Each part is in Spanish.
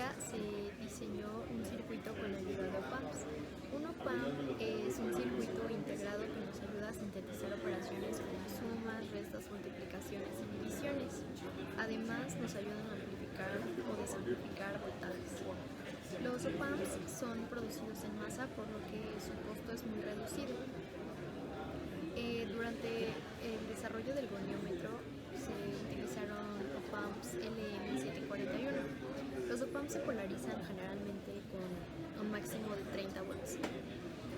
práctica se diseñó un circuito con la ayuda de OPAMPs. Un OPAMP es un circuito integrado que nos ayuda a sintetizar operaciones como sumas, restas, multiplicaciones y divisiones. Además, nos ayudan a amplificar o desamplificar voltajes. Los OPAMPs son producidos en masa, por lo que su costo es muy reducido. Durante el desarrollo del goniómetro se utilizaron OPAMPs LM741. Los OPAMPs se polarizan generalmente con un máximo de 30 volts.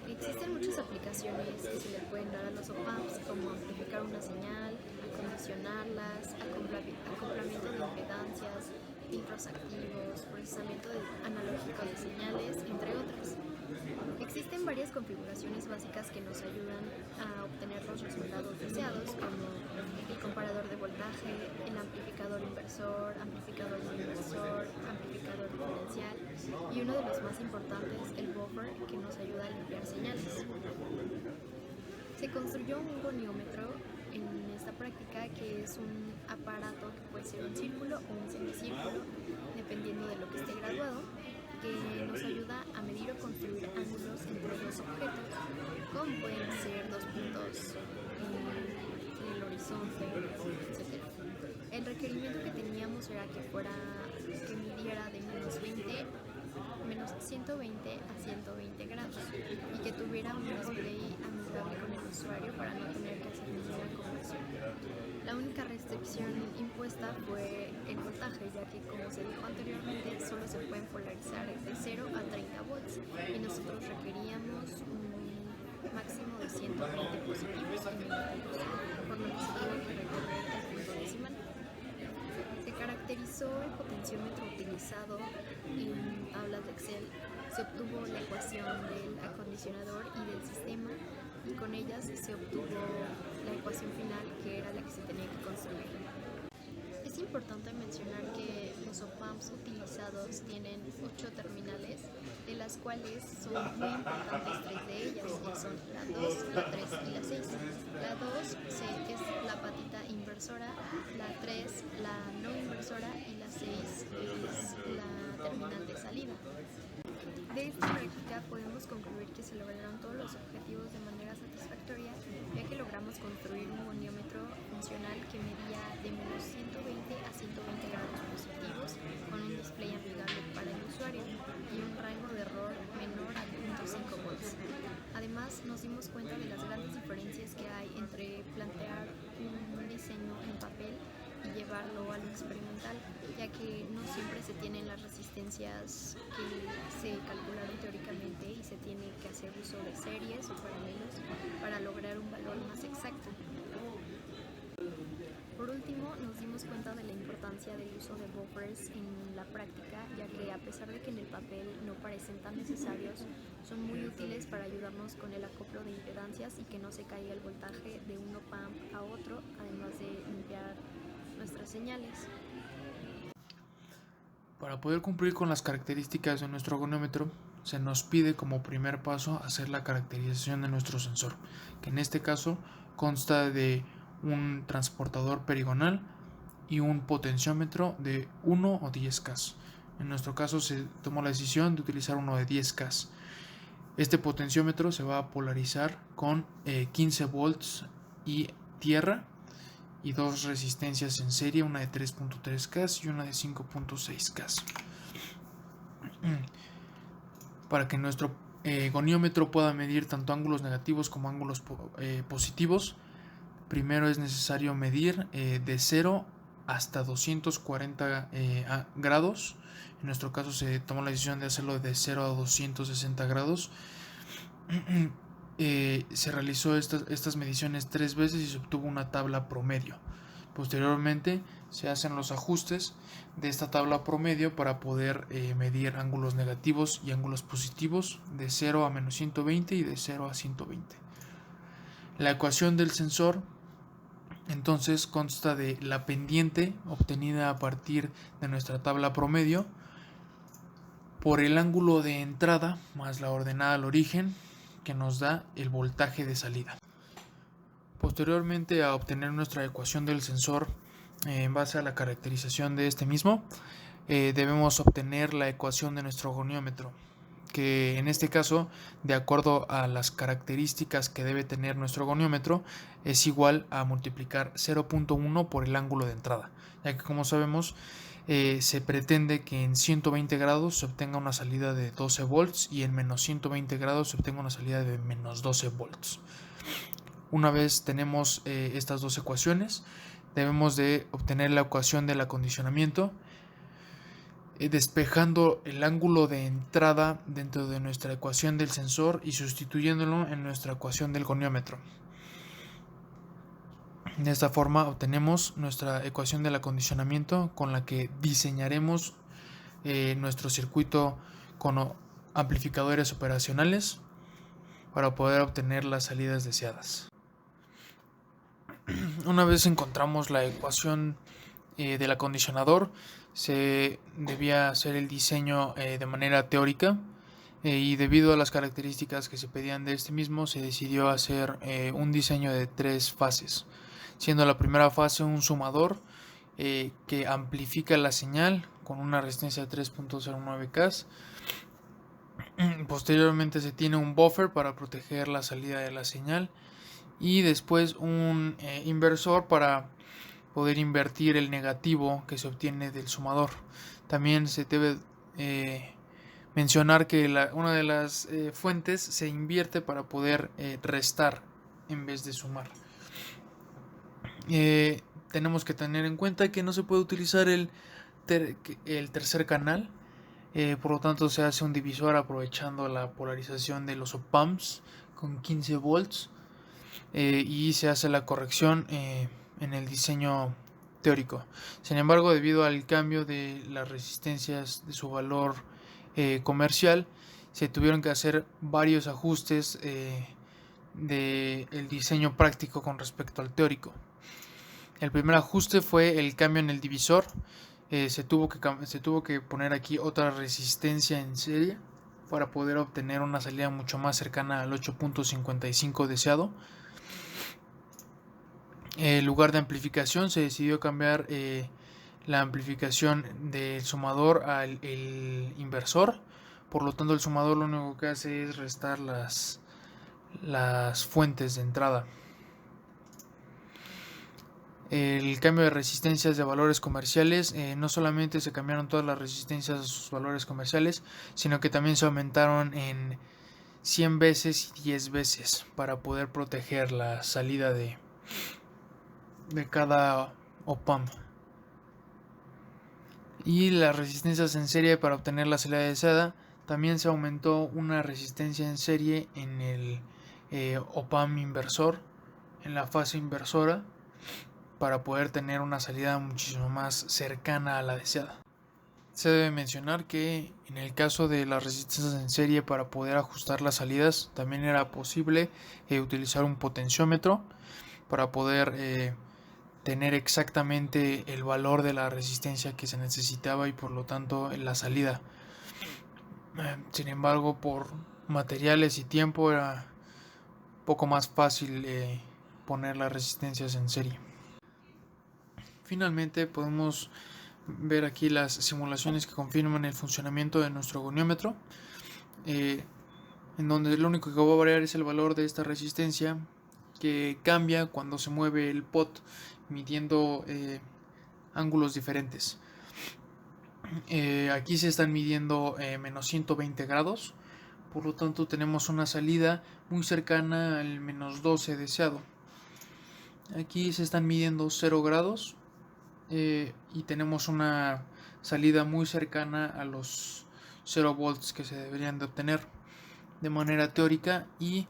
Existen muchas aplicaciones que se le pueden dar a los OPAMPs, como amplificar una señal, acondicionarlas, acoplamiento de impedancias, filtros activos, procesamiento analógico de señales, entre otras. Existen varias configuraciones básicas que nos ayudan a obtener los resultados deseados, como el comparador de voltaje, el amplificador inversor, amplificador no inversor, amplificador diferencial y uno de los más importantes, el buffer, que nos ayuda a limpiar señales. Se construyó un goniómetro en esta práctica, que es un aparato que puede ser un círculo o un semicírculo, dependiendo de lo que esté graduado, que nos ayuda a medir o construir ángulos entre dos objetos, como pueden ser dos puntos en el horizonte, etc. El requerimiento que teníamos era que midiera de menos 120 a 120 grados y que tuviera un display amigable con el usuario para no tener que hacer ninguna conversión. La única restricción impuesta fue el voltaje, ya que, como se dijo anteriormente, solo se pueden polarizar de 0 a 30 volts y nosotros requeríamos un máximo de 120 positivos en negativos, por lo que se tuvo que recorrer el punto decimal. Se caracterizó el potenciómetro utilizado en tablas de Excel, se obtuvo la ecuación del acondicionador y del sistema, y con ellas se obtuvo la ecuación final, que era la que se tenía que construir. Es importante mencionar que los OPAMPs utilizados tienen 8 terminales, de las cuales son muy importantes 3 de ellas, que son la 2, la 3 y la 6. La 2 es la patita inversora, la 3 la no inversora y la 6 es la terminal de salida. De esta práctica podemos concluir que se lograron todos los objetivos de manera satisfactoria, ya que logramos construir un goniómetro funcional que medía de menos 120 a 120 grados positivos, con un display amigable para el usuario y un rango de error menor a 0.5 volts. Además, nos dimos cuenta de las grandes diferencias que hay entre plantear un diseño en papel y llevarlo a lo experimental, ya que no siempre se tienen las resistencias que se calcularon teóricamente y se tiene que hacer uso de series o paralelos para lograr un valor más exacto. Por último, nos dimos cuenta de la importancia del uso de buffers en la práctica, ya que, a pesar de que en el papel no parecen tan necesarios, son muy útiles para ayudarnos con el acoplo de impedancias y que no se caiga el voltaje de un OPAMP a otro, además de limpiar nuestras señales. Para poder cumplir con las características de nuestro goniómetro, se nos pide como primer paso hacer la caracterización de nuestro sensor, que en este caso consta de un transportador perigonal y un potenciómetro de 1 o 10K. En nuestro caso se tomó la decisión de utilizar uno de 10K. Este potenciómetro se va a polarizar con 15 volts y tierra, y dos resistencias en serie, una de 3.3K y una de 5.6K. Para que nuestro goniómetro pueda medir tanto ángulos negativos como ángulos positivos, primero es necesario medir de 0 hasta 240 grados. En nuestro caso se tomó la decisión de hacerlo de 0 a 260 grados. Se realizó estas mediciones 3 veces y se obtuvo una tabla promedio. Posteriormente se hacen los ajustes de esta tabla promedio para poder medir ángulos negativos y ángulos positivos de 0 a menos 120 y de 0 a 120. La ecuación del sensor entonces consta de la pendiente obtenida a partir de nuestra tabla promedio por el ángulo de entrada más la ordenada al origen, que nos da el voltaje de salida. Posteriormente a obtener nuestra ecuación del sensor en base a la caracterización de este mismo, debemos obtener la ecuación de nuestro goniómetro, que en este caso, de acuerdo a las características que debe tener nuestro goniómetro, es igual a multiplicar 0.1 por el ángulo de entrada, ya que, como sabemos, se pretende que en 120 grados se obtenga una salida de 12 volts y en menos 120 grados se obtenga una salida de menos 12 volts. Una vez tenemos estas dos ecuaciones, debemos de obtener la ecuación del acondicionamiento, despejando el ángulo de entrada dentro de nuestra ecuación del sensor y sustituyéndolo en nuestra ecuación del goniómetro. De esta forma obtenemos nuestra ecuación del acondicionamiento, con la que diseñaremos nuestro circuito con amplificadores operacionales para poder obtener las salidas deseadas. Una vez encontramos la ecuación del acondicionador, se debía hacer el diseño de manera teórica, y debido a las características que se pedían de este mismo, se decidió hacer un diseño de 3 fases, siendo la primera fase un sumador que amplifica la señal con una resistencia de 3.09K. Posteriormente se tiene un buffer para proteger la salida de la señal, y después un inversor para poder invertir el negativo que se obtiene del sumador. También se debe mencionar que una de las fuentes se invierte para poder restar en vez de sumar. Tenemos que tener en cuenta que no se puede utilizar el tercer canal, por lo tanto se hace un divisor aprovechando la polarización de los op-amps con 15 volts, y se hace la corrección en el diseño teórico. Sin embargo, debido al cambio de las resistencias de su valor comercial, se tuvieron que hacer varios ajustes del diseño práctico con respecto al teórico. El primer ajuste fue el cambio en el divisor. Se tuvo que poner aquí otra resistencia en serie para poder obtener una salida mucho más cercana al 8.55 deseado. En lugar de amplificación, se decidió cambiar la amplificación del sumador al inversor. Por lo tanto, el sumador lo único que hace es restar las fuentes de entrada. El cambio de resistencias de valores comerciales, no solamente se cambiaron todas las resistencias a sus valores comerciales, sino que también se aumentaron en 100 veces y 10 veces para poder proteger la salida de cada op-amp. Y las resistencias en serie para obtener la salida deseada, también se aumentó una resistencia en serie en el op-amp inversor, en la fase inversora, para poder tener una salida muchísimo más cercana a la deseada. Se debe mencionar que en el caso de las resistencias en serie, para poder ajustar las salidas, también era posible utilizar un potenciómetro para poder tener exactamente el valor de la resistencia que se necesitaba y por lo tanto la salida. Sin embargo, por materiales y tiempo era poco más fácil poner las resistencias en serie. Finalmente podemos ver aquí las simulaciones que confirman el funcionamiento de nuestro goniómetro, en donde lo único que va a variar es el valor de esta resistencia, que cambia cuando se mueve el pot midiendo ángulos diferentes. Aquí se están midiendo menos 120 grados, por lo tanto tenemos una salida muy cercana al menos 12 deseado. Aquí se están midiendo 0 grados y tenemos una salida muy cercana a los 0 volts que se deberían de obtener de manera teórica. Y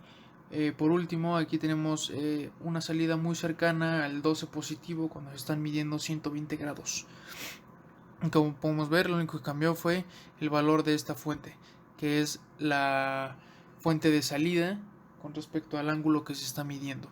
por último, aquí tenemos una salida muy cercana al 12 positivo cuando se están midiendo 120 grados. Como podemos ver, lo único que cambió fue el valor de esta fuente, que es la fuente de salida con respecto al ángulo que se está midiendo.